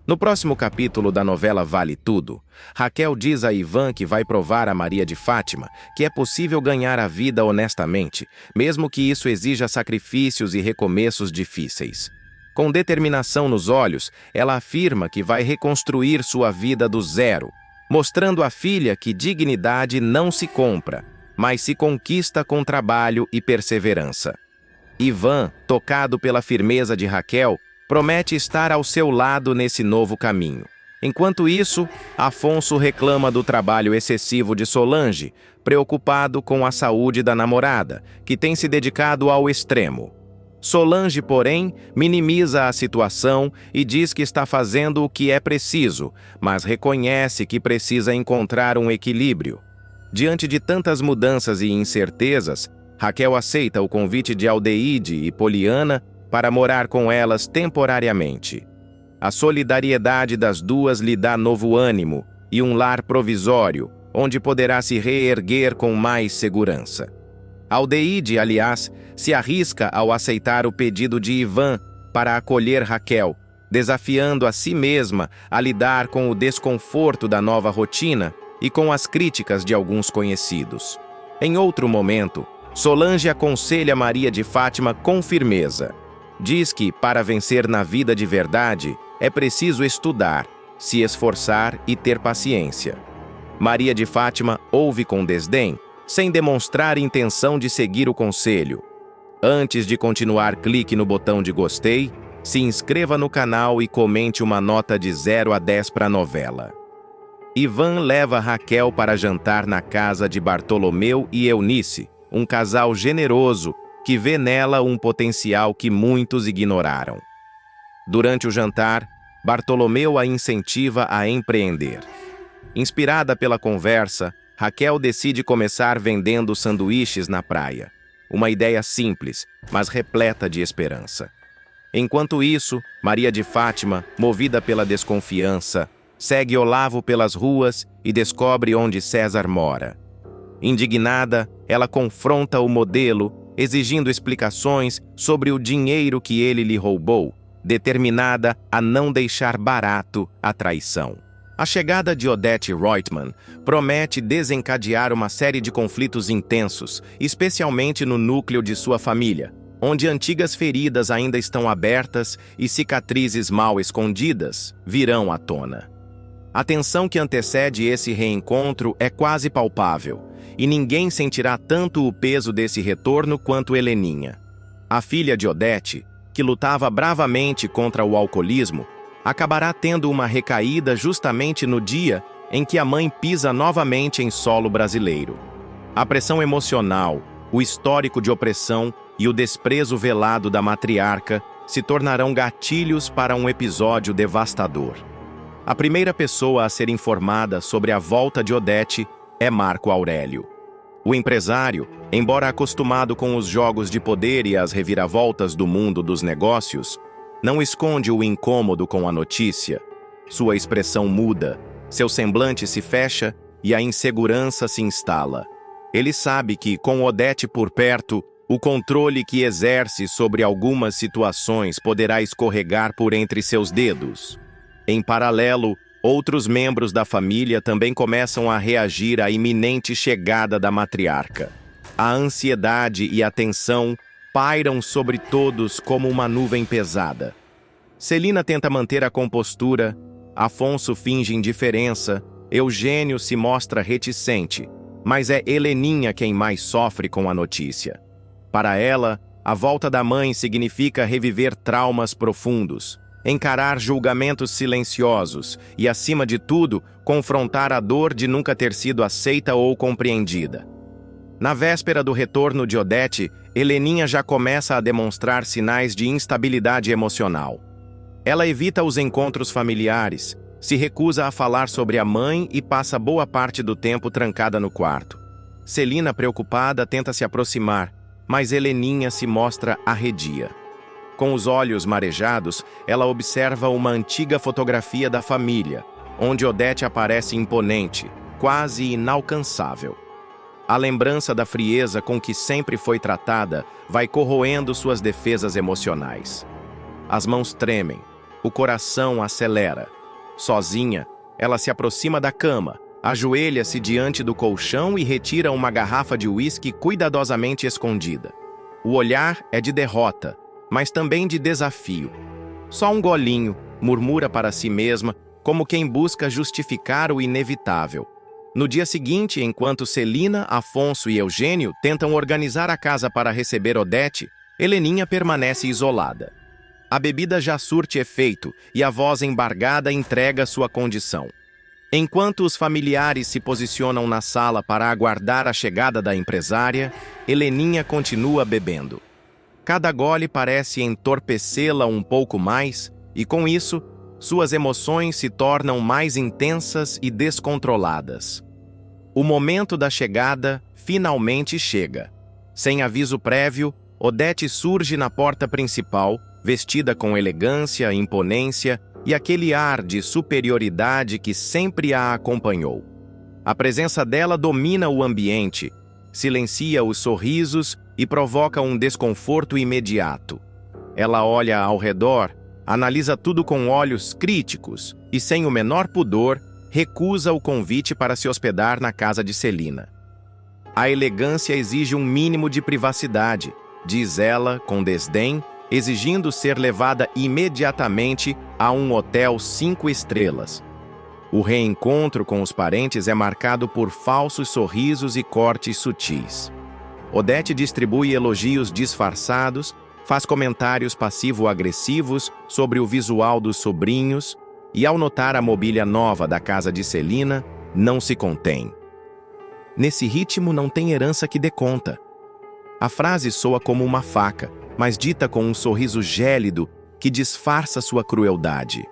No próximo capítulo da novela Vale Tudo, Raquel diz a Ivan que vai provar a Maria de Fátima que é possível ganhar a vida honestamente, mesmo que isso exija sacrifícios e recomeços difíceis. Com determinação nos olhos, ela afirma que vai reconstruir sua vida do zero, mostrando à filha que dignidade não se compra, mas se conquista com trabalho e perseverança. Ivan, tocado pela firmeza de Raquel, promete estar ao seu lado nesse novo caminho. Enquanto isso, Afonso reclama do trabalho excessivo de Solange, preocupado com a saúde da namorada, que tem se dedicado ao extremo. Solange, porém, minimiza a situação e diz que está fazendo o que é preciso, mas reconhece que precisa encontrar um equilíbrio. Diante de tantas mudanças e incertezas, Raquel aceita o convite de Aldeide e Poliana para morar com elas temporariamente. A solidariedade das duas lhe dá novo ânimo e um lar provisório, onde poderá se reerguer com mais segurança. Aldeide, aliás, se arrisca ao aceitar o pedido de Ivan para acolher Raquel, desafiando a si mesma a lidar com o desconforto da nova rotina e com as críticas de alguns conhecidos. Em outro momento, Solange aconselha Maria de Fátima com firmeza. Diz que, para vencer na vida de verdade, é preciso estudar, se esforçar e ter paciência. Maria de Fátima ouve com desdém, sem demonstrar intenção de seguir o conselho. Antes de continuar, clique no botão de gostei, se inscreva no canal e comente uma nota de 0 a 10 para a novela. Ivan leva Raquel para jantar na casa de Bartolomeu e Eunice, um casal generoso que vê nela um potencial que muitos ignoraram. Durante o jantar, Bartolomeu a incentiva a empreender. Inspirada pela conversa, Raquel decide começar vendendo sanduíches na praia. Uma ideia simples, mas repleta de esperança. Enquanto isso, Maria de Fátima, movida pela desconfiança, segue Olavo pelas ruas e descobre onde César mora. Indignada, ela confronta o modelo, exigindo explicações sobre o dinheiro que ele lhe roubou, determinada a não deixar barato a traição. A chegada de Odete Reutemann promete desencadear uma série de conflitos intensos, especialmente no núcleo de sua família, onde antigas feridas ainda estão abertas e cicatrizes mal escondidas virão à tona. A tensão que antecede esse reencontro é quase palpável, e ninguém sentirá tanto o peso desse retorno quanto Heleninha. A filha de Odete, que lutava bravamente contra o alcoolismo, acabará tendo uma recaída justamente no dia em que a mãe pisa novamente em solo brasileiro. A pressão emocional, o histórico de opressão e o desprezo velado da matriarca se tornarão gatilhos para um episódio devastador. A primeira pessoa a ser informada sobre a volta de Odete é Marco Aurélio. O empresário, embora acostumado com os jogos de poder e as reviravoltas do mundo dos negócios, não esconde o incômodo com a notícia. Sua expressão muda, seu semblante se fecha e a insegurança se instala. Ele sabe que, com Odete por perto, o controle que exerce sobre algumas situações poderá escorregar por entre seus dedos. Em paralelo, outros membros da família também começam a reagir à iminente chegada da matriarca. A ansiedade e a tensão pairam sobre todos como uma nuvem pesada. Celina tenta manter a compostura, Afonso finge indiferença, Eugênio se mostra reticente, mas é Heleninha quem mais sofre com a notícia. Para ela, a volta da mãe significa reviver traumas profundos, encarar julgamentos silenciosos e, acima de tudo, confrontar a dor de nunca ter sido aceita ou compreendida. Na véspera do retorno de Odete, Heleninha já começa a demonstrar sinais de instabilidade emocional. Ela evita os encontros familiares, se recusa a falar sobre a mãe e passa boa parte do tempo trancada no quarto. Celina, preocupada, tenta se aproximar, mas Heleninha se mostra arredia. Com os olhos marejados, ela observa uma antiga fotografia da família, onde Odete aparece imponente, quase inalcançável. A lembrança da frieza com que sempre foi tratada vai corroendo suas defesas emocionais. As mãos tremem, O coração acelera. Sozinha, ela se aproxima da cama, ajoelha-se diante do colchão e retira uma garrafa de uísque cuidadosamente escondida. O olhar é de derrota, mas também de desafio. Só um golinho, murmura para si mesma, como quem busca justificar o inevitável. No dia seguinte, enquanto Celina, Afonso e Eugênio tentam organizar a casa para receber Odete, Heleninha permanece isolada. A bebida já surte efeito e a voz embargada entrega sua condição. Enquanto os familiares se posicionam na sala para aguardar a chegada da empresária, Heleninha continua bebendo. Cada gole parece entorpecê-la um pouco mais, e com isso, suas emoções se tornam mais intensas e descontroladas. O momento da chegada finalmente chega. Sem aviso prévio, Odete surge na porta principal, vestida com elegância, imponência e aquele ar de superioridade que sempre a acompanhou. A presença dela domina o ambiente, silencia os sorrisos e provoca um desconforto imediato. Ela olha ao redor, analisa tudo com olhos críticos e, sem o menor pudor, recusa o convite para se hospedar na casa de Celina. A elegância exige um mínimo de privacidade, diz ela com desdém, exigindo ser levada imediatamente a um hotel 5 estrelas. O reencontro com os parentes é marcado por falsos sorrisos e cortes sutis. Odete distribui elogios disfarçados, faz comentários passivo-agressivos sobre o visual dos sobrinhos e, ao notar a mobília nova da casa de Celina, não se contém. Nesse ritmo não tem herança que dê conta. A frase soa como uma faca, mas dita com um sorriso gélido que disfarça sua crueldade.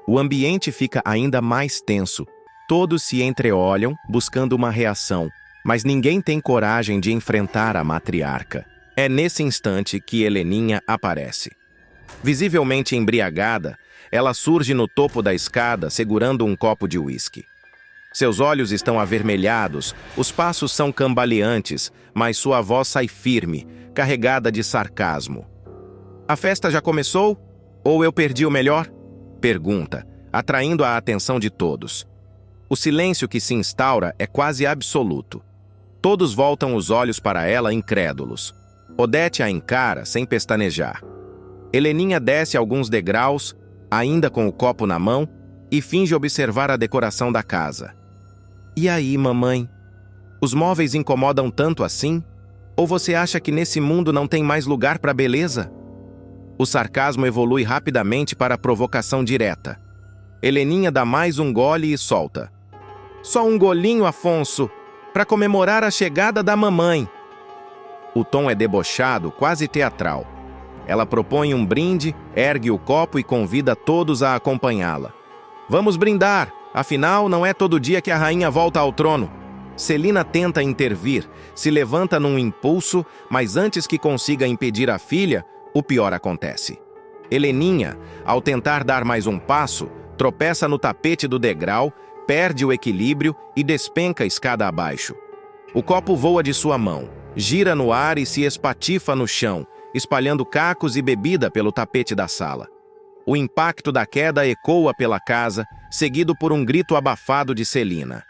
O ambiente fica ainda mais tenso. Todos se entreolham, buscando uma reação, mas ninguém tem coragem de enfrentar a matriarca. É nesse instante que Heleninha aparece. Visivelmente embriagada, ela surge no topo da escada segurando um copo de uísque. Seus olhos estão avermelhados, os passos são cambaleantes, mas sua voz sai firme, carregada de sarcasmo. "A festa já começou? Ou eu perdi o melhor?" pergunta, atraindo a atenção de todos. O silêncio que se instaura é quase absoluto. Todos voltam os olhos para ela incrédulos. Odete a encara sem pestanejar. Heleninha desce alguns degraus, ainda com o copo na mão, e finge observar a decoração da casa. "E aí, mamãe? Os móveis incomodam tanto assim? Ou você acha que nesse mundo não tem mais lugar para beleza?" O sarcasmo evolui rapidamente para a provocação direta. Heleninha dá mais um gole e solta. "Só um golinho, Afonso, para comemorar a chegada da mamãe." O tom é debochado, quase teatral. Ela propõe um brinde, ergue o copo e convida todos a acompanhá-la. "Vamos brindar, afinal não é todo dia que a rainha volta ao trono." Celina tenta intervir, se levanta num impulso, mas antes que consiga impedir a filha, o pior acontece. Heleninha, ao tentar dar mais um passo, tropeça no tapete do degrau, perde o equilíbrio e despenca a escada abaixo. O copo voa de sua mão, gira no ar e se espatifa no chão, espalhando cacos e bebida pelo tapete da sala. O impacto da queda ecoa pela casa, seguido por um grito abafado de Celina.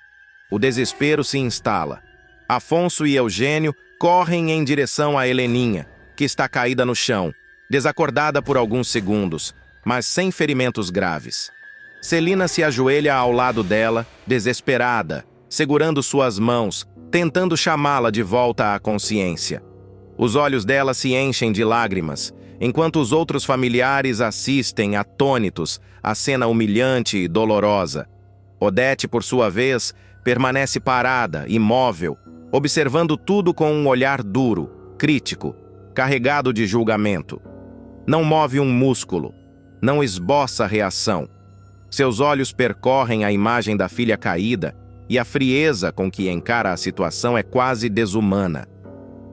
O desespero se instala. Afonso e Eugênio correm em direção a Heleninha, que está caída no chão, desacordada por alguns segundos, mas sem ferimentos graves. Celina se ajoelha ao lado dela, desesperada, segurando suas mãos, tentando chamá-la de volta à consciência. Os olhos dela se enchem de lágrimas, enquanto os outros familiares assistem, atônitos, à cena humilhante e dolorosa. Odete, por sua vez, permanece parada, imóvel, observando tudo com um olhar duro, crítico, carregado de julgamento. Não move um músculo, não esboça reação. Seus olhos percorrem a imagem da filha caída e a frieza com que encara a situação é quase desumana.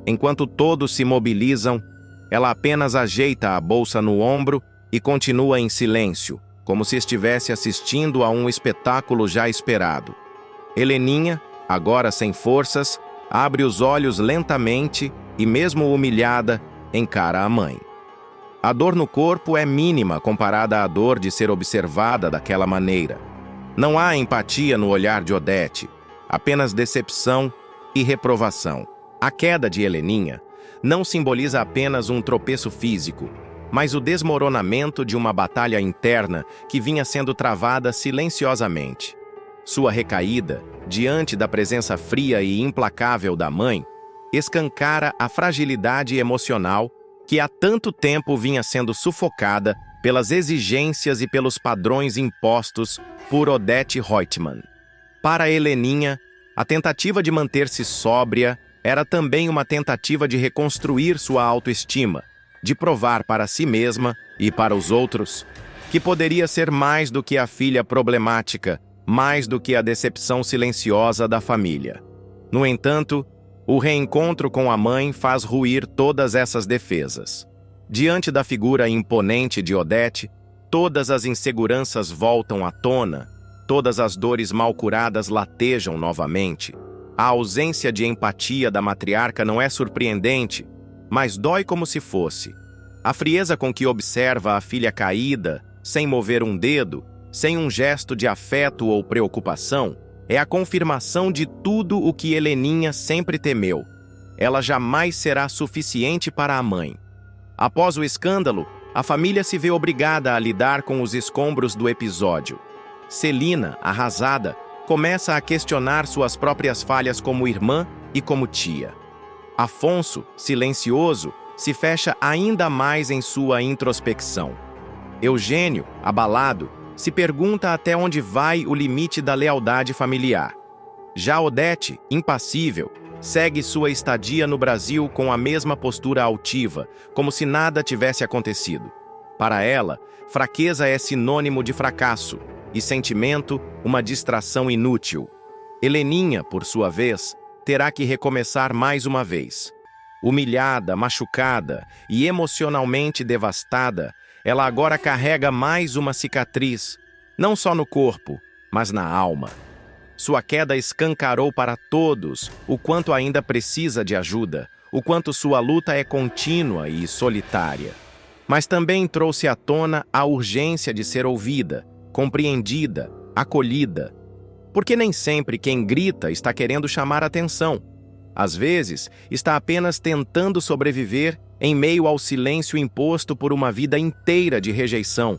Enquanto todos se mobilizam, ela apenas ajeita a bolsa no ombro e continua em silêncio, como se estivesse assistindo a um espetáculo já esperado. Heleninha, agora sem forças, abre os olhos lentamente e, mesmo humilhada, encara a mãe. A dor no corpo é mínima comparada à dor de ser observada daquela maneira. Não há empatia no olhar de Odete, apenas decepção e reprovação. A queda de Heleninha não simboliza apenas um tropeço físico, mas o desmoronamento de uma batalha interna que vinha sendo travada silenciosamente. Sua recaída, diante da presença fria e implacável da mãe, escancara a fragilidade emocional que há tanto tempo vinha sendo sufocada pelas exigências e pelos padrões impostos por Odete Reutemann. Para Heleninha, a tentativa de manter-se sóbria era também uma tentativa de reconstruir sua autoestima, de provar para si mesma e para os outros que poderia ser mais do que a filha problemática, mais do que a decepção silenciosa da família. No entanto, o reencontro com a mãe faz ruir todas essas defesas. Diante da figura imponente de Odete, todas as inseguranças voltam à tona, todas as dores mal curadas latejam novamente. A ausência de empatia da matriarca não é surpreendente, mas dói como se fosse. A frieza com que observa a filha caída, sem mover um dedo, sem um gesto de afeto ou preocupação, é a confirmação de tudo o que Heleninha sempre temeu. Ela jamais será suficiente para a mãe. Após o escândalo, a família se vê obrigada a lidar com os escombros do episódio. Celina, arrasada, começa a questionar suas próprias falhas como irmã e como tia. Afonso, silencioso, se fecha ainda mais em sua introspecção. Eugênio, abalado, se pergunta até onde vai o limite da lealdade familiar. Já Odete, impassível, segue sua estadia no Brasil com a mesma postura altiva, como se nada tivesse acontecido. Para ela, fraqueza é sinônimo de fracasso, e sentimento, uma distração inútil. Heleninha, por sua vez, terá que recomeçar mais uma vez. Humilhada, machucada e emocionalmente devastada, ela agora carrega mais uma cicatriz, não só no corpo, mas na alma. Sua queda escancarou para todos o quanto ainda precisa de ajuda, o quanto sua luta é contínua e solitária. Mas também trouxe à tona a urgência de ser ouvida, compreendida, acolhida. Porque nem sempre quem grita está querendo chamar atenção. Às vezes, está apenas tentando sobreviver em meio ao silêncio imposto por uma vida inteira de rejeição.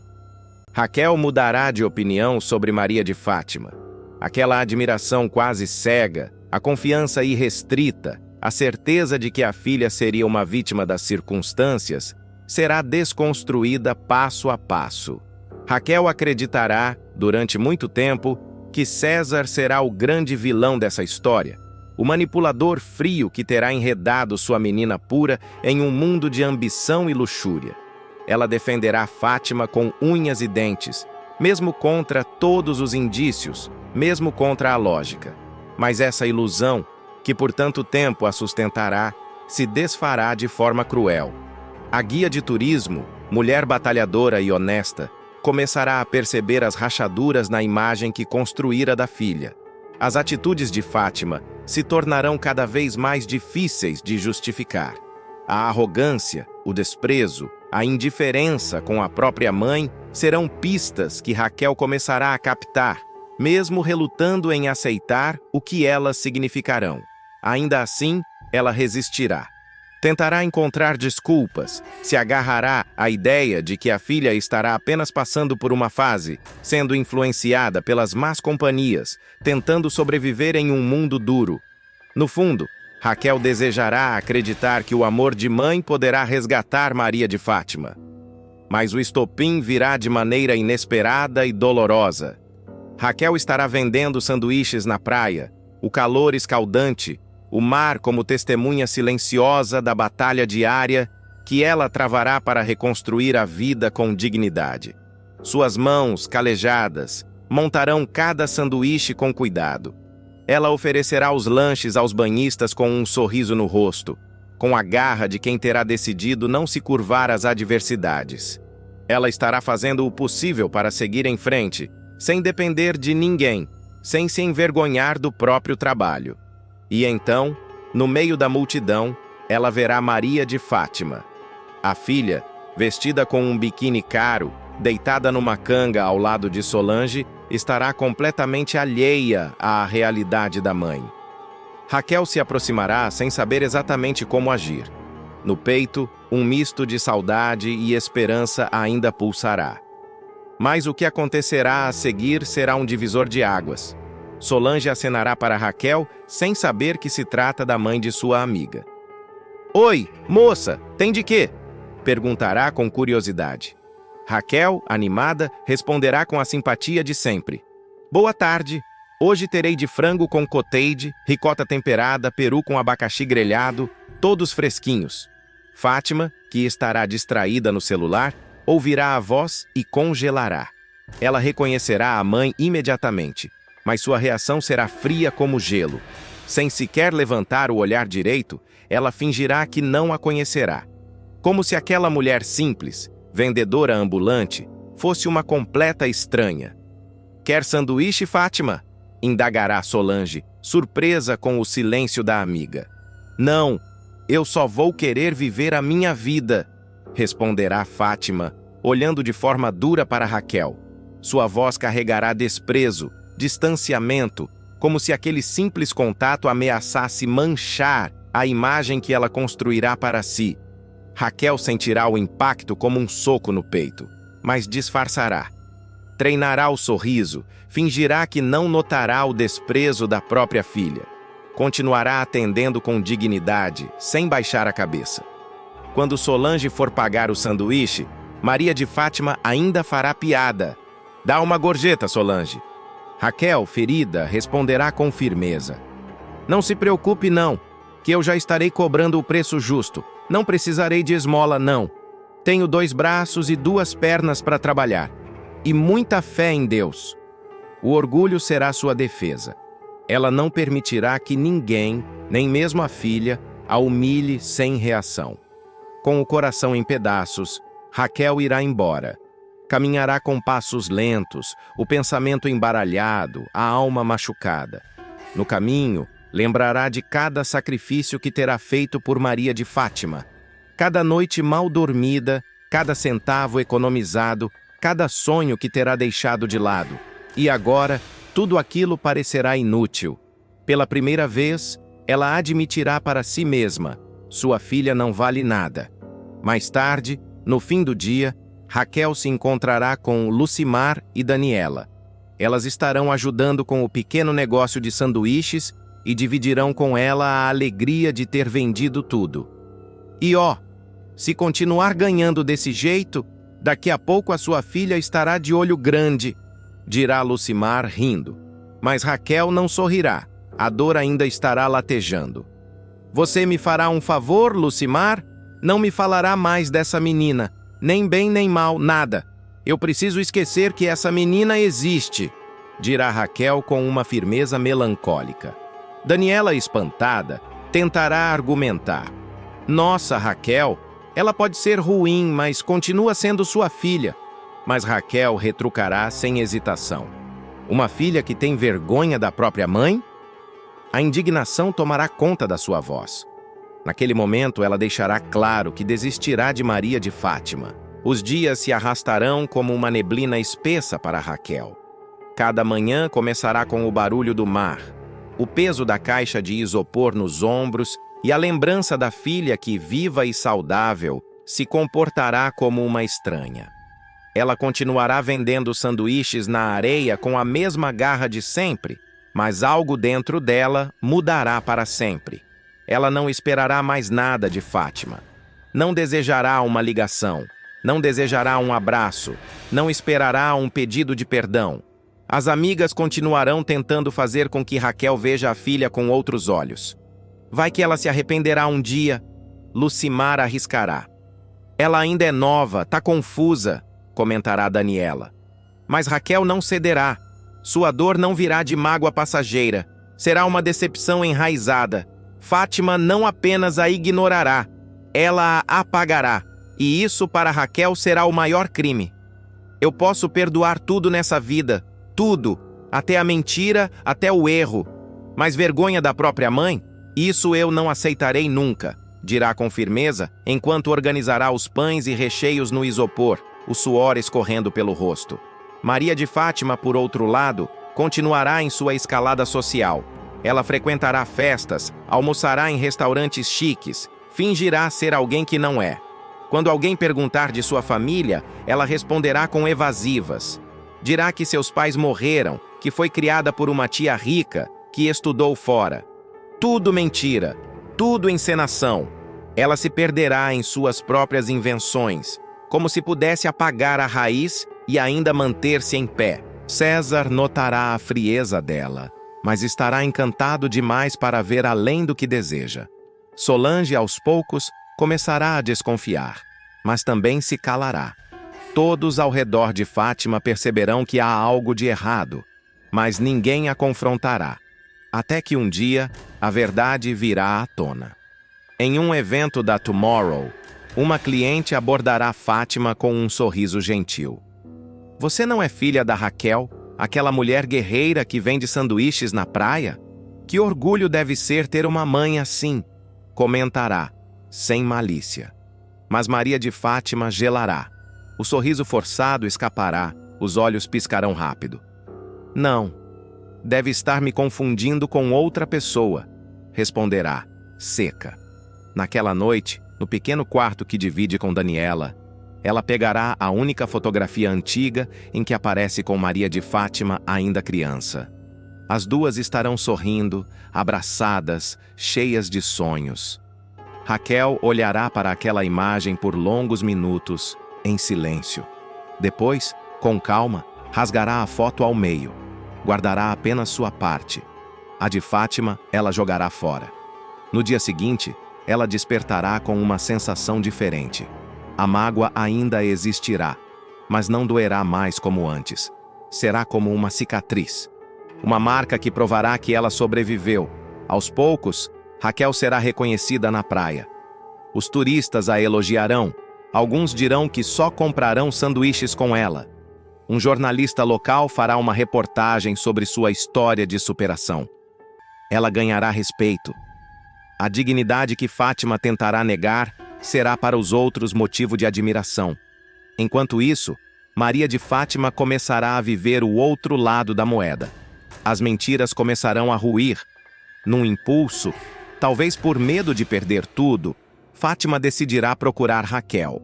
Raquel mudará de opinião sobre Maria de Fátima. Aquela admiração quase cega, a confiança irrestrita, a certeza de que a filha seria uma vítima das circunstâncias, será desconstruída passo a passo. Raquel acreditará, durante muito tempo, que César será o grande vilão dessa história, o manipulador frio que terá enredado sua menina pura em um mundo de ambição e luxúria. Ela defenderá Fátima com unhas e dentes, mesmo contra todos os indícios, mesmo contra a lógica. Mas essa ilusão, que por tanto tempo a sustentará, se desfará de forma cruel. A guia de turismo, mulher batalhadora e honesta, começará a perceber as rachaduras na imagem que construíra da filha. As atitudes de Fátima se tornarão cada vez mais difíceis de justificar. A arrogância, o desprezo, a indiferença com a própria mãe serão pistas que Raquel começará a captar, mesmo relutando em aceitar o que elas significarão. Ainda assim, ela resistirá. Tentará encontrar desculpas, se agarrará à ideia de que a filha estará apenas passando por uma fase, sendo influenciada pelas más companhias, tentando sobreviver em um mundo duro. No fundo, Raquel desejará acreditar que o amor de mãe poderá resgatar Maria de Fátima. Mas o estopim virá de maneira inesperada e dolorosa. Raquel estará vendendo sanduíches na praia, o calor escaldante, o mar como testemunha silenciosa da batalha diária que ela travará para reconstruir a vida com dignidade. Suas mãos, calejadas, montarão cada sanduíche com cuidado. Ela oferecerá os lanches aos banhistas com um sorriso no rosto, com a garra de quem terá decidido não se curvar às adversidades. Ela estará fazendo o possível para seguir em frente, sem depender de ninguém, sem se envergonhar do próprio trabalho. E então, no meio da multidão, ela verá Maria de Fátima. A filha, vestida com um biquíni caro, deitada numa canga ao lado de Solange, estará completamente alheia à realidade da mãe. Raquel se aproximará sem saber exatamente como agir. No peito, um misto de saudade e esperança ainda pulsará. Mas o que acontecerá a seguir será um divisor de águas. Solange acenará para Raquel sem saber que se trata da mãe de sua amiga. "Oi, moça, tem de quê?" perguntará com curiosidade. Raquel, animada, responderá com a simpatia de sempre. "Boa tarde. Hoje terei de frango com cottage, ricota temperada, peru com abacaxi grelhado, todos fresquinhos." Fátima, que estará distraída no celular, ouvirá a voz e congelará. Ela reconhecerá a mãe imediatamente, mas sua reação será fria como gelo. Sem sequer levantar o olhar direito, ela fingirá que não a conhecerá. Como se aquela mulher simples, vendedora ambulante, fosse uma completa estranha. "Quer sanduíche, Fátima?" indagará Solange, surpresa com o silêncio da amiga. "Não, eu só vou querer viver a minha vida", responderá Fátima, olhando de forma dura para Raquel. Sua voz carregará desprezo, distanciamento, como se aquele simples contato ameaçasse manchar a imagem que ela construirá para si. Raquel sentirá o impacto como um soco no peito, mas disfarçará. Treinará o sorriso, fingirá que não notará o desprezo da própria filha. Continuará atendendo com dignidade, sem baixar a cabeça. Quando Solange for pagar o sanduíche, Maria de Fátima ainda fará piada. "Dá uma gorjeta, Solange." Raquel, ferida, responderá com firmeza. "Não se preocupe não, que eu já estarei cobrando o preço justo. Não precisarei de esmola, não. Tenho 2 braços e 2 pernas para trabalhar. E muita fé em Deus." O orgulho será sua defesa. Ela não permitirá que ninguém, nem mesmo a filha, a humilhe sem reação. Com o coração em pedaços, Raquel irá embora. Caminhará com passos lentos, o pensamento embaralhado, a alma machucada. No caminho, lembrará de cada sacrifício que terá feito por Maria de Fátima. Cada noite mal dormida, cada centavo economizado, cada sonho que terá deixado de lado. E agora, tudo aquilo parecerá inútil. Pela primeira vez, ela admitirá para si mesma: sua filha não vale nada. Mais tarde, no fim do dia, Raquel se encontrará com Lucimar e Daniela. Elas estarão ajudando com o pequeno negócio de sanduíches e dividirão com ela a alegria de ter vendido tudo. E se continuar ganhando desse jeito, daqui a pouco a sua filha estará de olho grande, dirá Lucimar rindo. Mas Raquel não sorrirá, a dor ainda estará latejando. Você me fará um favor, Lucimar? Não me falará mais dessa menina, nem bem nem mal, nada. Eu preciso esquecer que essa menina existe, dirá Raquel com uma firmeza melancólica. Daniela, espantada, tentará argumentar. Nossa, Raquel, ela pode ser ruim, mas continua sendo sua filha. Mas Raquel retrucará sem hesitação. Uma filha que tem vergonha da própria mãe? A indignação tomará conta da sua voz. Naquele momento, ela deixará claro que desistirá de Maria de Fátima. Os dias se arrastarão como uma neblina espessa para Raquel. Cada manhã começará com o barulho do mar, o peso da caixa de isopor nos ombros e a lembrança da filha que, viva e saudável, se comportará como uma estranha. Ela continuará vendendo sanduíches na areia com a mesma garra de sempre, mas algo dentro dela mudará para sempre. Ela não esperará mais nada de Fátima. Não desejará uma ligação, não desejará um abraço, não esperará um pedido de perdão. As amigas continuarão tentando fazer com que Raquel veja a filha com outros olhos. Vai que ela se arrependerá um dia, Lucimar arriscará. Ela ainda é nova, tá confusa, comentará Daniela. Mas Raquel não cederá. Sua dor não virá de mágoa passageira. Será uma decepção enraizada. Fátima não apenas a ignorará, ela a apagará. E isso para Raquel será o maior crime. Eu posso perdoar tudo nessa vida, tudo, até a mentira, até o erro. Mas vergonha da própria mãe? Isso eu não aceitarei nunca, dirá com firmeza, enquanto organizará os pães e recheios no isopor, o suor escorrendo pelo rosto. Maria de Fátima, por outro lado, continuará em sua escalada social. Ela frequentará festas, almoçará em restaurantes chiques, fingirá ser alguém que não é. Quando alguém perguntar de sua família, ela responderá com evasivas. Dirá que seus pais morreram, que foi criada por uma tia rica, que estudou fora. Tudo mentira, tudo encenação. Ela se perderá em suas próprias invenções, como se pudesse apagar a raiz e ainda manter-se em pé. César notará a frieza dela, mas estará encantado demais para ver além do que deseja. Solange, aos poucos, começará a desconfiar, mas também se calará. Todos ao redor de Fátima perceberão que há algo de errado, mas ninguém a confrontará. Até que um dia, a verdade virá à tona. Em um evento da Tomorrow, uma cliente abordará Fátima com um sorriso gentil. Você não é filha da Raquel, aquela mulher guerreira que vende sanduíches na praia? Que orgulho deve ser ter uma mãe assim, comentará, sem malícia. Mas Maria de Fátima gelará. O sorriso forçado escapará, os olhos piscarão rápido. Não, deve estar me confundindo com outra pessoa, responderá, seca. Naquela noite, no pequeno quarto que divide com Daniela, ela pegará a única fotografia antiga em que aparece com Maria de Fátima ainda criança. As duas estarão sorrindo, abraçadas, cheias de sonhos. Raquel olhará para aquela imagem por longos minutos, em silêncio. Depois, com calma, rasgará a foto ao meio. Guardará apenas sua parte. A de Fátima, ela jogará fora. No dia seguinte, ela despertará com uma sensação diferente. A mágoa ainda existirá, mas não doerá mais como antes. Será como uma cicatriz. Uma marca que provará que ela sobreviveu. Aos poucos, Raquel será reconhecida na praia. Os turistas a elogiarão. Alguns dirão que só comprarão sanduíches com ela. Um jornalista local fará uma reportagem sobre sua história de superação. Ela ganhará respeito. A dignidade que Fátima tentará negar será para os outros motivo de admiração. Enquanto isso, Maria de Fátima começará a viver o outro lado da moeda. As mentiras começarão a ruir. Num impulso, talvez por medo de perder tudo, Fátima decidirá procurar Raquel.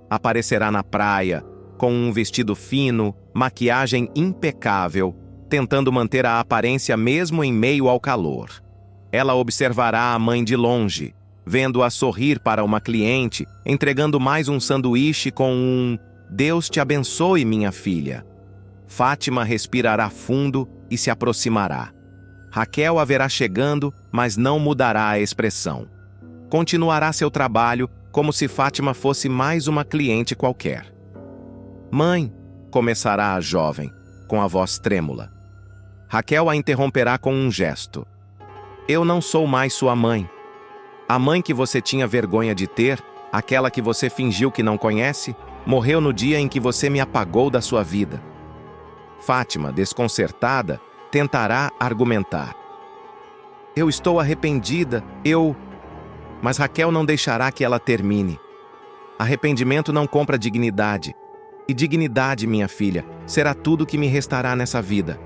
Aparecerá na praia, com um vestido fino, maquiagem impecável, tentando manter a aparência mesmo em meio ao calor. Ela observará a mãe de longe, vendo-a sorrir para uma cliente, entregando mais um sanduíche com um "Deus te abençoe, minha filha". Fátima respirará fundo e se aproximará. Raquel a verá chegando, mas não mudará a expressão. Continuará seu trabalho como se Fátima fosse mais uma cliente qualquer. "Mãe", começará a jovem, com a voz trêmula. Raquel a interromperá com um gesto. "Eu não sou mais sua mãe. A mãe que você tinha vergonha de ter, aquela que você fingiu que não conhece, morreu no dia em que você me apagou da sua vida." Fátima, desconcertada, tentará argumentar. "Eu estou arrependida, Mas Raquel não deixará que ela termine. Arrependimento não compra dignidade. E dignidade, minha filha, será tudo que me restará nessa vida.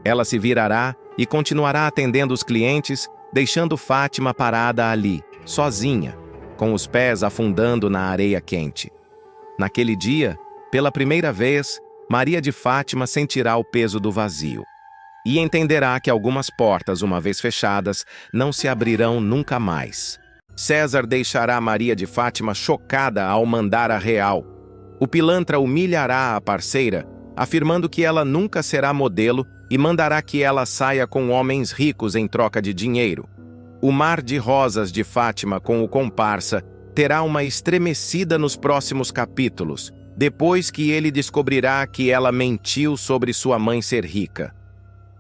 Ela se virará e continuará atendendo os clientes, deixando Fátima parada ali, sozinha, com os pés afundando na areia quente. Naquele dia, pela primeira vez, Maria de Fátima sentirá o peso do vazio. E entenderá que algumas portas, uma vez fechadas, não se abrirão nunca mais. César deixará Maria de Fátima chocada ao mandar a real. O pilantra humilhará a parceira, afirmando que ela nunca será modelo e mandará que ela saia com homens ricos em troca de dinheiro. O mar de rosas de Fátima com o comparsa terá uma estremecida nos próximos capítulos, depois que ele descobrirá que ela mentiu sobre sua mãe ser rica.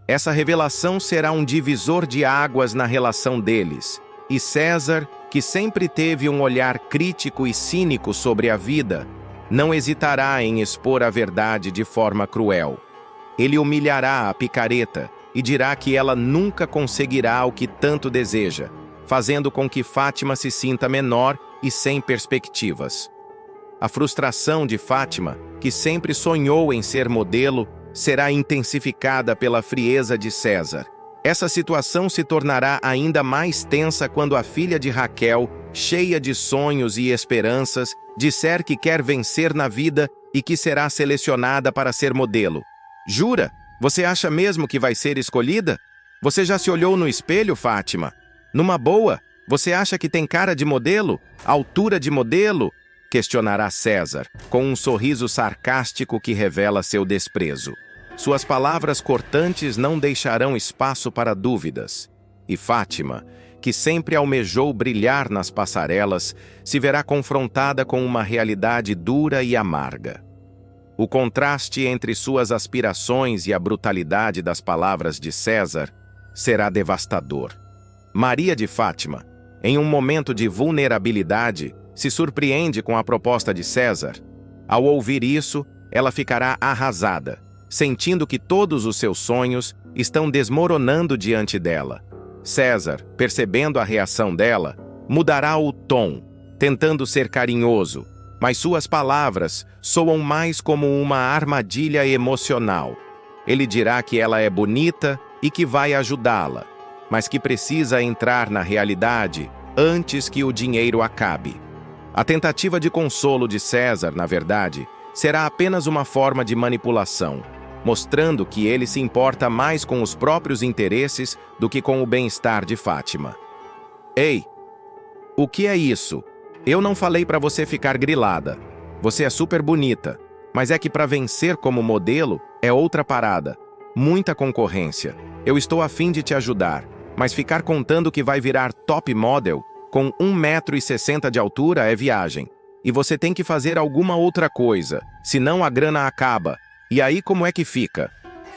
Essa revelação será um divisor de águas na relação deles, e César, que sempre teve um olhar crítico e cínico sobre a vida, não hesitará em expor a verdade de forma cruel. Ele humilhará a picareta e dirá que ela nunca conseguirá o que tanto deseja, fazendo com que Fátima se sinta menor e sem perspectivas. A frustração de Fátima, que sempre sonhou em ser modelo, será intensificada pela frieza de César. Essa situação se tornará ainda mais tensa quando a filha de Raquel, cheia de sonhos e esperanças, disser que quer vencer na vida e que será selecionada para ser modelo. Jura? Você acha mesmo que vai ser escolhida? Você já se olhou no espelho, Fátima? Numa boa, você acha que tem cara de modelo? Altura de modelo? Questionará César, com um sorriso sarcástico que revela seu desprezo. Suas palavras cortantes não deixarão espaço para dúvidas. E Fátima, que sempre almejou brilhar nas passarelas, se verá confrontada com uma realidade dura e amarga. O contraste entre suas aspirações e a brutalidade das palavras de César será devastador. Maria de Fátima, em um momento de vulnerabilidade, se surpreende com a proposta de César. Ao ouvir isso, ela ficará arrasada, sentindo que todos os seus sonhos estão desmoronando diante dela. César, percebendo a reação dela, mudará o tom, tentando ser carinhoso, mas suas palavras soam mais como uma armadilha emocional. Ele dirá que ela é bonita e que vai ajudá-la, mas que precisa entrar na realidade antes que o dinheiro acabe. A tentativa de consolo de César, na verdade, será apenas uma forma de manipulação, mostrando que ele se importa mais com os próprios interesses do que com o bem-estar de Fátima. Ei, o que é isso? Eu não falei para você ficar grilada. Você é super bonita, mas é que para vencer como modelo é outra parada. Muita concorrência. Eu estou a fim de te ajudar, mas ficar contando que vai virar top model com 1,60 m de altura é viagem. E você tem que fazer alguma outra coisa, senão a grana acaba. E aí como é que fica?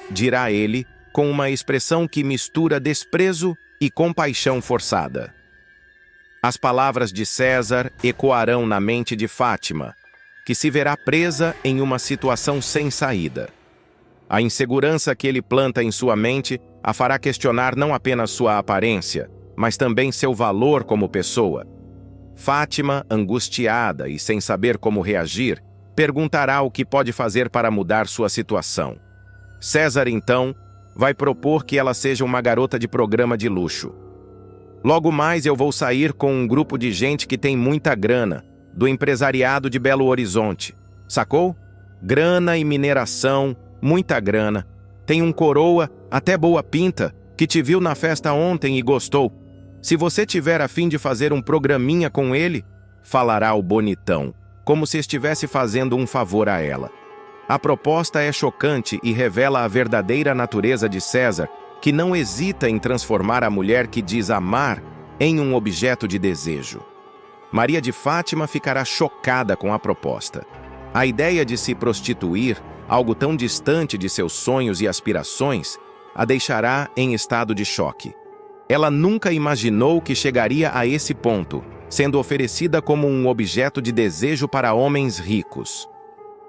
Dirá ele, com uma expressão que mistura desprezo e compaixão forçada. As palavras de César ecoarão na mente de Fátima, que se verá presa em uma situação sem saída. A insegurança que ele planta em sua mente a fará questionar não apenas sua aparência, mas também seu valor como pessoa. Fátima, angustiada e sem saber como reagir, perguntará o que pode fazer para mudar sua situação. César, então, vai propor que ela seja uma garota de programa de luxo. Logo mais eu vou sair com um grupo de gente que tem muita grana, do empresariado de Belo Horizonte. Sacou? Grana e mineração, muita grana. Tem um coroa, até boa pinta, que te viu na festa ontem e gostou. Se você tiver a fim de fazer um programinha com ele, falará o bonitão, como se estivesse fazendo um favor a ela. A proposta é chocante e revela a verdadeira natureza de César, que não hesita em transformar a mulher que diz amar em um objeto de desejo. Maria de Fátima ficará chocada com a proposta. A ideia de se prostituir, algo tão distante de seus sonhos e aspirações, a deixará em estado de choque. Ela nunca imaginou que chegaria a esse ponto, sendo oferecida como um objeto de desejo para homens ricos.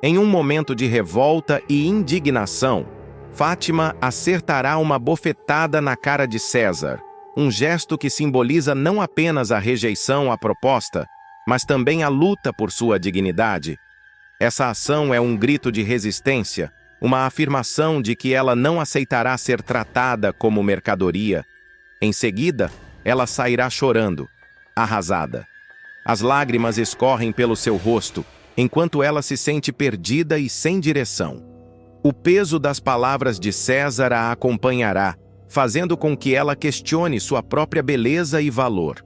Em um momento de revolta e indignação, Fátima acertará uma bofetada na cara de César, um gesto que simboliza não apenas a rejeição à proposta, mas também a luta por sua dignidade. Essa ação é um grito de resistência, uma afirmação de que ela não aceitará ser tratada como mercadoria. Em seguida, ela sairá chorando, arrasada. As lágrimas escorrem pelo seu rosto, enquanto ela se sente perdida e sem direção. O peso das palavras de César a acompanhará, fazendo com que ela questione sua própria beleza e valor.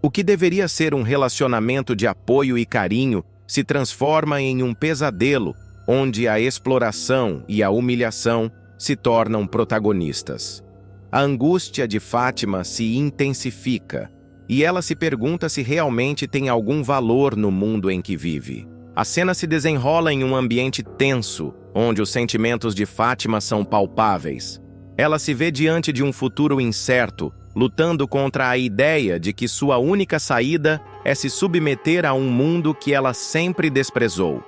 O que deveria ser um relacionamento de apoio e carinho se transforma em um pesadelo, onde a exploração e a humilhação se tornam protagonistas. A angústia de Fátima se intensifica, e ela se pergunta se realmente tem algum valor no mundo em que vive. A cena se desenrola em um ambiente tenso, onde os sentimentos de Fátima são palpáveis. Ela se vê diante de um futuro incerto, lutando contra a ideia de que sua única saída é se submeter a um mundo que ela sempre desprezou.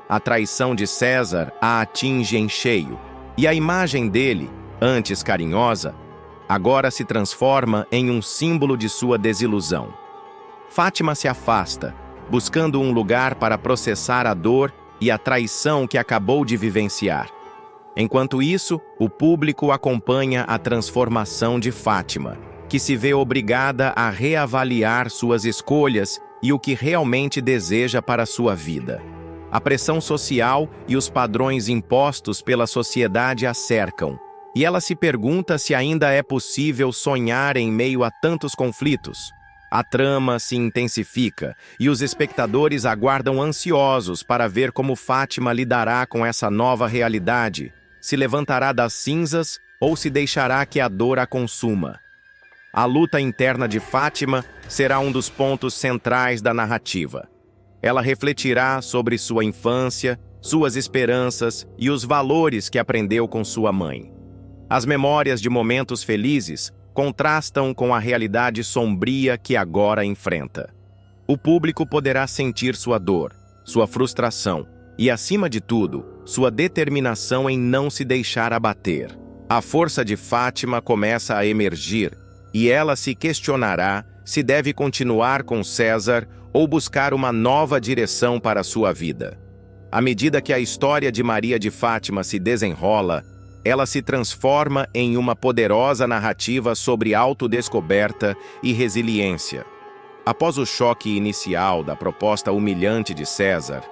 A traição de César a atinge em cheio, e a imagem dele, antes carinhosa, agora se transforma em um símbolo de sua desilusão. Fátima se afasta, buscando um lugar para processar a dor e a traição que acabou de vivenciar. Enquanto isso, o público acompanha a transformação de Fátima, que se vê obrigada a reavaliar suas escolhas e o que realmente deseja para sua vida. A pressão social e os padrões impostos pela sociedade a cercam, e ela se pergunta se ainda é possível sonhar em meio a tantos conflitos. A trama se intensifica e os espectadores aguardam ansiosos para ver como Fátima lidará com essa nova realidade, se levantará das cinzas ou se deixará que a dor a consuma. A luta interna de Fátima será um dos pontos centrais da narrativa. Ela refletirá sobre sua infância, suas esperanças e os valores que aprendeu com sua mãe. As memórias de momentos felizes contrastam com a realidade sombria que agora enfrenta. O público poderá sentir sua dor, sua frustração e, acima de tudo, sua determinação em não se deixar abater. A força de Fátima começa a emergir e ela se questionará se deve continuar com César ou buscar uma nova direção para sua vida. À medida que a história de Maria de Fátima se desenrola, ela se transforma em uma poderosa narrativa sobre autodescoberta e resiliência. Após o choque inicial da proposta humilhante de César,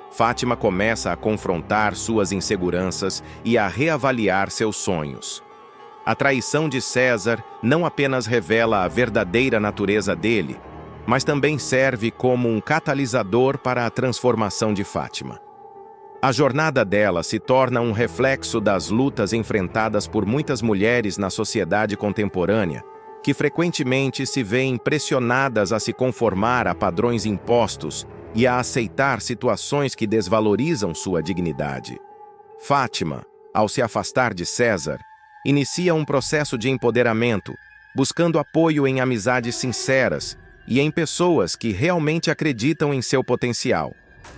Fátima começa a confrontar suas inseguranças e a reavaliar seus sonhos. A traição de César não apenas revela a verdadeira natureza dele, mas também serve como um catalisador para a transformação de Fátima. A jornada dela se torna um reflexo das lutas enfrentadas por muitas mulheres na sociedade contemporânea, que frequentemente se veem pressionadas a se conformar a padrões impostos e a aceitar situações que desvalorizam sua dignidade. Fátima, ao se afastar de César, inicia um processo de empoderamento, buscando apoio em amizades sinceras e em pessoas que realmente acreditam em seu potencial.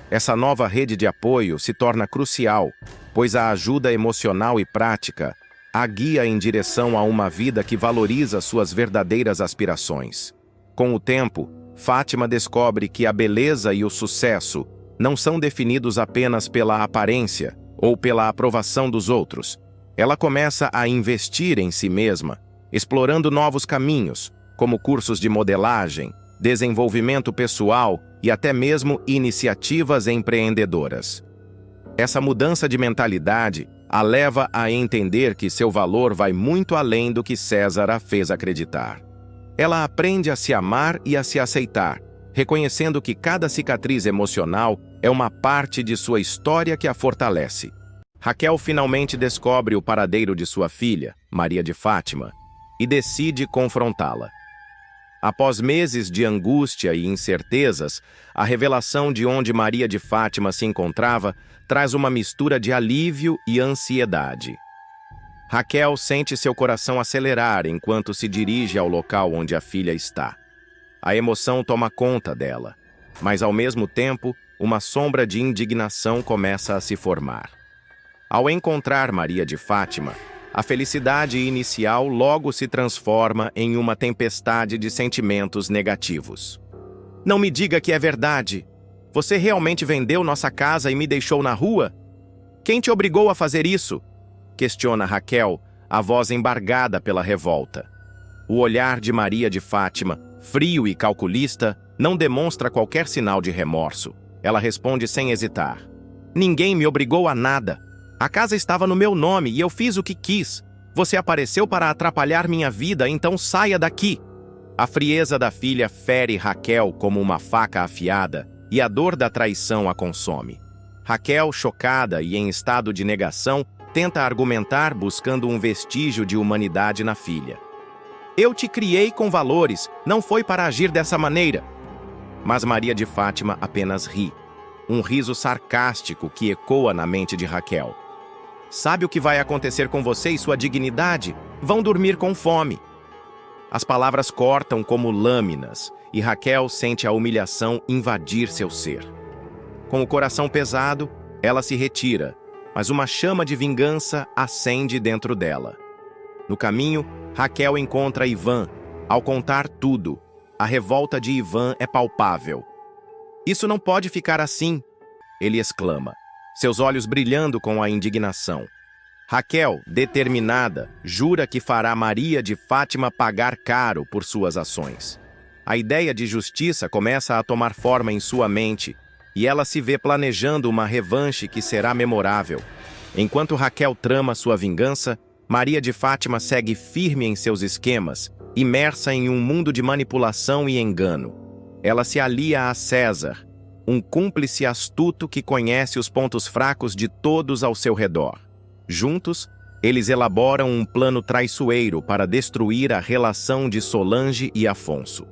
Essa nova rede de apoio se torna crucial, pois a ajuda emocional e prática a guia em direção a uma vida que valoriza suas verdadeiras aspirações. Com o tempo, Fátima descobre que a beleza e o sucesso não são definidos apenas pela aparência ou pela aprovação dos outros. Ela começa a investir em si mesma, explorando novos caminhos, como cursos de modelagem, desenvolvimento pessoal e até mesmo iniciativas empreendedoras. Essa mudança de mentalidade a leva a entender que seu valor vai muito além do que César a fez acreditar. Ela aprende a se amar e a se aceitar, reconhecendo que cada cicatriz emocional é uma parte de sua história que a fortalece. Raquel finalmente descobre o paradeiro de sua filha, Maria de Fátima, e decide confrontá-la. Após meses de angústia e incertezas, a revelação de onde Maria de Fátima se encontrava traz uma mistura de alívio e ansiedade. Raquel sente seu coração acelerar enquanto se dirige ao local onde a filha está. A emoção toma conta dela, mas ao mesmo tempo, uma sombra de indignação começa a se formar. Ao encontrar Maria de Fátima, a felicidade inicial logo se transforma em uma tempestade de sentimentos negativos. Não me diga que é verdade! Você realmente vendeu nossa casa e me deixou na rua? Quem te obrigou a fazer isso? Questiona Raquel, a voz embargada pela revolta. O olhar de Maria de Fátima, frio e calculista, não demonstra qualquer sinal de remorso. Ela responde sem hesitar. Ninguém me obrigou a nada. A casa estava no meu nome e eu fiz o que quis. Você apareceu para atrapalhar minha vida, então saia daqui. A frieza da filha fere Raquel como uma faca afiada e a dor da traição a consome. Raquel, chocada e em estado de negação, tenta argumentar buscando um vestígio de humanidade na filha. Eu te criei com valores, não foi para agir dessa maneira. Mas Maria de Fátima apenas ri. Um riso sarcástico que ecoa na mente de Raquel. Sabe o que vai acontecer com você e sua dignidade? Vão dormir com fome. As palavras cortam como lâminas e Raquel sente a humilhação invadir seu ser. Com o coração pesado, ela se retira, mas uma chama de vingança acende dentro dela. No caminho, Raquel encontra Ivan. Ao contar tudo, a revolta de Ivan é palpável. "Isso não pode ficar assim", ele exclama, seus olhos brilhando com a indignação. Raquel, determinada, jura que fará Maria de Fátima pagar caro por suas ações. A ideia de justiça começa a tomar forma em sua mente e ela se vê planejando uma revanche que será memorável. Enquanto Raquel trama sua vingança, Maria de Fátima segue firme em seus esquemas, imersa em um mundo de manipulação e engano. Ela se alia a César, um cúmplice astuto que conhece os pontos fracos de todos ao seu redor. Juntos, eles elaboram um plano traiçoeiro para destruir a relação de Solange e Afonso.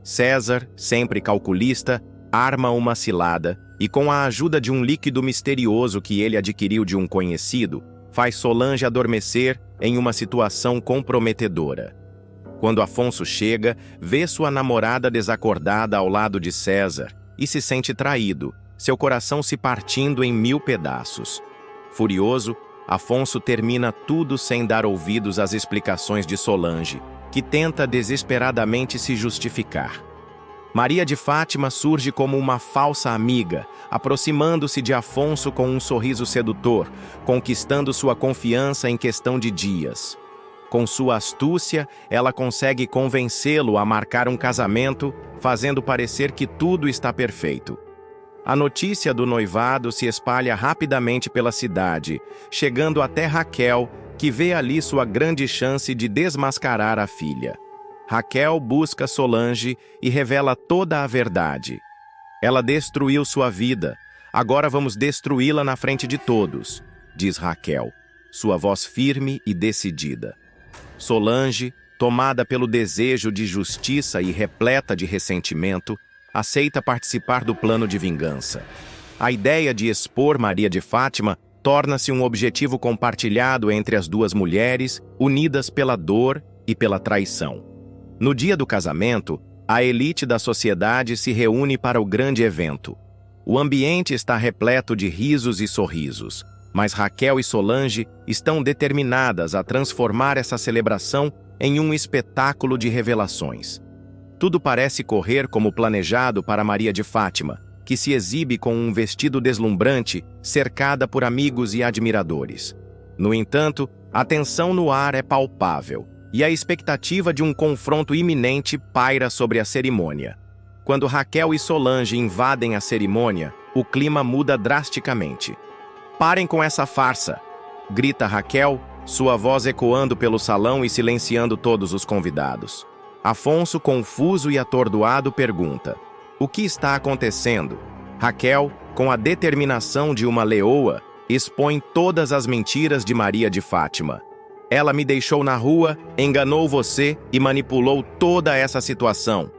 César, sempre calculista, arma uma cilada e, com a ajuda de um líquido misterioso que ele adquiriu de um conhecido, faz Solange adormecer em uma situação comprometedora. Quando Afonso chega, vê sua namorada desacordada ao lado de César e se sente traído, seu coração se partindo em 1000 pedaços. Furioso, Afonso termina tudo sem dar ouvidos às explicações de Solange, que tenta desesperadamente se justificar. Maria de Fátima surge como uma falsa amiga, aproximando-se de Afonso com um sorriso sedutor, conquistando sua confiança em questão de dias. Com sua astúcia, ela consegue convencê-lo a marcar um casamento, fazendo parecer que tudo está perfeito. A notícia do noivado se espalha rapidamente pela cidade, chegando até Raquel, que vê ali sua grande chance de desmascarar a filha. Raquel busca Solange e revela toda a verdade. "Ela destruiu sua vida, agora vamos destruí-la na frente de todos", diz Raquel, sua voz firme e decidida. Solange, tomada pelo desejo de justiça e repleta de ressentimento, aceita participar do plano de vingança. A ideia de expor Maria de Fátima torna-se um objetivo compartilhado entre as duas mulheres, unidas pela dor e pela traição. No dia do casamento, a elite da sociedade se reúne para o grande evento. O ambiente está repleto de risos e sorrisos, mas Raquel e Solange estão determinadas a transformar essa celebração em um espetáculo de revelações. Tudo parece correr como planejado para Maria de Fátima, que se exibe com um vestido deslumbrante, cercada por amigos e admiradores. No entanto, a tensão no ar é palpável, e a expectativa de um confronto iminente paira sobre a cerimônia. Quando Raquel e Solange invadem a cerimônia, o clima muda drasticamente. "Parem com essa farsa!", grita Raquel, sua voz ecoando pelo salão e silenciando todos os convidados. Afonso, confuso e atordoado, pergunta: "O que está acontecendo?" Raquel, com a determinação de uma leoa, expõe todas as mentiras de Maria de Fátima. "Ela me deixou na rua, enganou você e manipulou toda essa situação."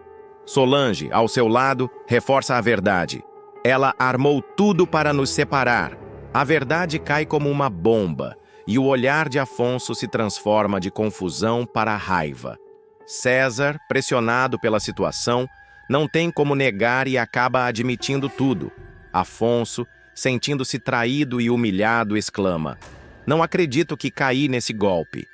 Solange, ao seu lado, reforça a verdade. "Ela armou tudo para nos separar." A verdade cai como uma bomba, e o olhar de Afonso se transforma de confusão para raiva. César, pressionado pela situação, não tem como negar e acaba admitindo tudo. Afonso, sentindo-se traído e humilhado, exclama: "Não acredito que caí nesse golpe."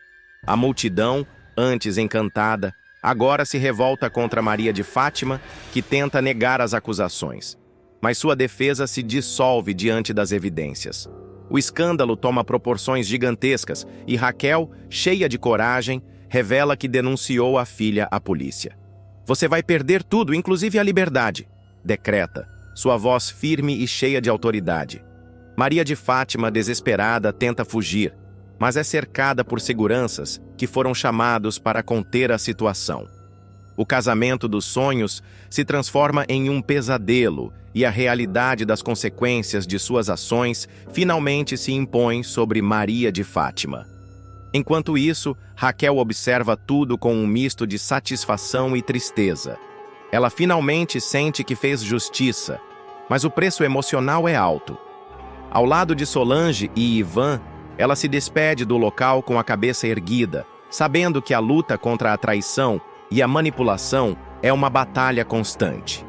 A multidão, antes encantada, agora se revolta contra Maria de Fátima, que tenta negar as acusações. Mas sua defesa se dissolve diante das evidências. O escândalo toma proporções gigantescas e Raquel, cheia de coragem, revela que denunciou a filha à polícia. "Você vai perder tudo, inclusive a liberdade", decreta, sua voz firme e cheia de autoridade. Maria de Fátima, desesperada, tenta fugir, mas é cercada por seguranças que foram chamados para conter a situação. O casamento dos sonhos se transforma em um pesadelo e a realidade das consequências de suas ações finalmente se impõe sobre Maria de Fátima. Enquanto isso, Raquel observa tudo com um misto de satisfação e tristeza. Ela finalmente sente que fez justiça, mas o preço emocional é alto. Ao lado de Solange e Ivan, ela se despede do local com a cabeça erguida, sabendo que a luta contra a traição e a manipulação é uma batalha constante.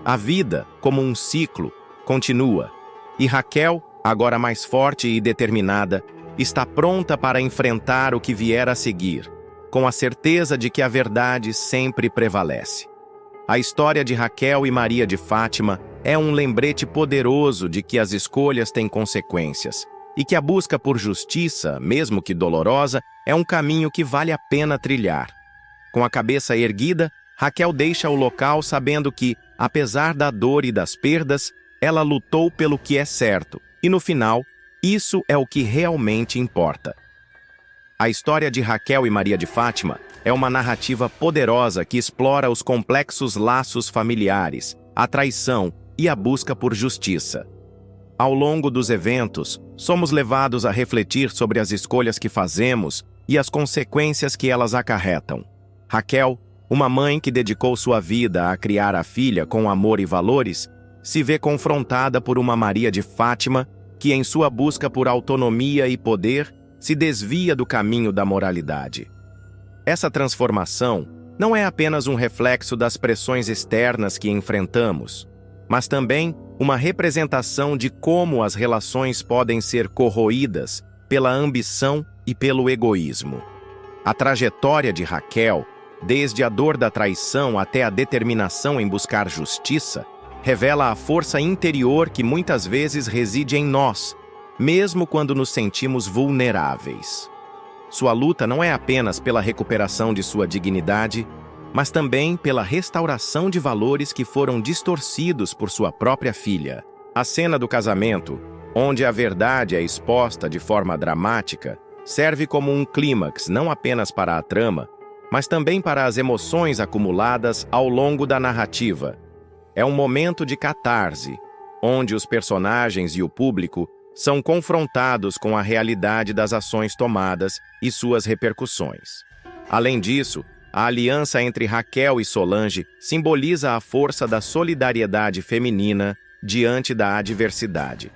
A vida, como um ciclo, continua, e Raquel, agora mais forte e determinada, está pronta para enfrentar o que vier a seguir, com a certeza de que a verdade sempre prevalece. A história de Raquel e Maria de Fátima é um lembrete poderoso de que as escolhas têm consequências e que a busca por justiça, mesmo que dolorosa, é um caminho que vale a pena trilhar. Com a cabeça erguida, Raquel deixa o local sabendo que, apesar da dor e das perdas, ela lutou pelo que é certo e, no final, isso é o que realmente importa. A história de Raquel e Maria de Fátima é uma narrativa poderosa que explora os complexos laços familiares, a traição e a busca por justiça. Ao longo dos eventos, somos levados a refletir sobre as escolhas que fazemos e as consequências que elas acarretam. Raquel, uma mãe que dedicou sua vida a criar a filha com amor e valores, se vê confrontada por uma Maria de Fátima que, em sua busca por autonomia e poder, se desvia do caminho da moralidade. Essa transformação não é apenas um reflexo das pressões externas que enfrentamos, mas também uma representação de como as relações podem ser corroídas pela ambição e pelo egoísmo. A trajetória de Raquel, desde a dor da traição até a determinação em buscar justiça, revela a força interior que muitas vezes reside em nós, mesmo quando nos sentimos vulneráveis. Sua luta não é apenas pela recuperação de sua dignidade, mas também pela restauração de valores que foram distorcidos por sua própria filha. A cena do casamento, onde a verdade é exposta de forma dramática, serve como um clímax não apenas para a trama, mas também para as emoções acumuladas ao longo da narrativa. É um momento de catarse, onde os personagens e o público são confrontados com a realidade das ações tomadas e suas repercussões. Além disso, a aliança entre Raquel e Solange simboliza a força da solidariedade feminina diante da adversidade.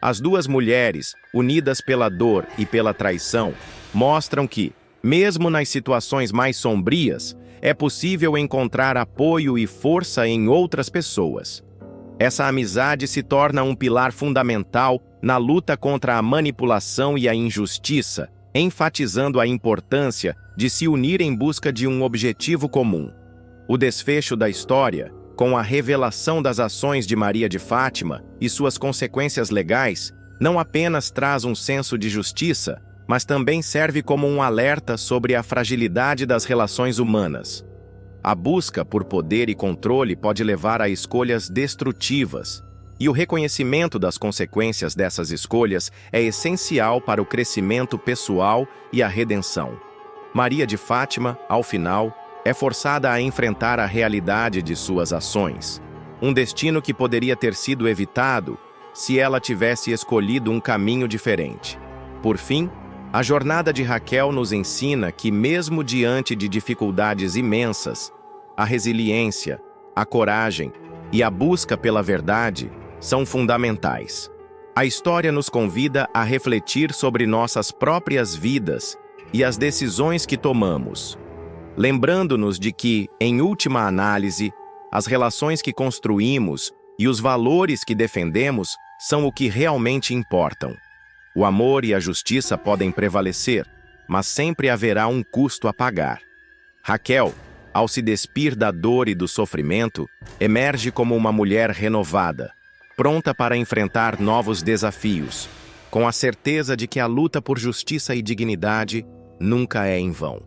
As duas mulheres, unidas pela dor e pela traição, mostram que, mesmo nas situações mais sombrias, é possível encontrar apoio e força em outras pessoas. Essa amizade se torna um pilar fundamental na luta contra a manipulação e a injustiça, enfatizando a importância de se unir em busca de um objetivo comum. O desfecho da história, com a revelação das ações de Maria de Fátima e suas consequências legais, não apenas traz um senso de justiça, mas também serve como um alerta sobre a fragilidade das relações humanas. A busca por poder e controle pode levar a escolhas destrutivas, e o reconhecimento das consequências dessas escolhas é essencial para o crescimento pessoal e a redenção. Maria de Fátima, ao final, é forçada a enfrentar a realidade de suas ações, um destino que poderia ter sido evitado se ela tivesse escolhido um caminho diferente. Por fim, a jornada de Raquel nos ensina que, mesmo diante de dificuldades imensas, a resiliência, a coragem e a busca pela verdade são fundamentais. A história nos convida a refletir sobre nossas próprias vidas e as decisões que tomamos, lembrando-nos de que, em última análise, as relações que construímos e os valores que defendemos são o que realmente importam. O amor e a justiça podem prevalecer, mas sempre haverá um custo a pagar. Raquel, ao se despir da dor e do sofrimento, emerge como uma mulher renovada, pronta para enfrentar novos desafios, com a certeza de que a luta por justiça e dignidade nunca é em vão.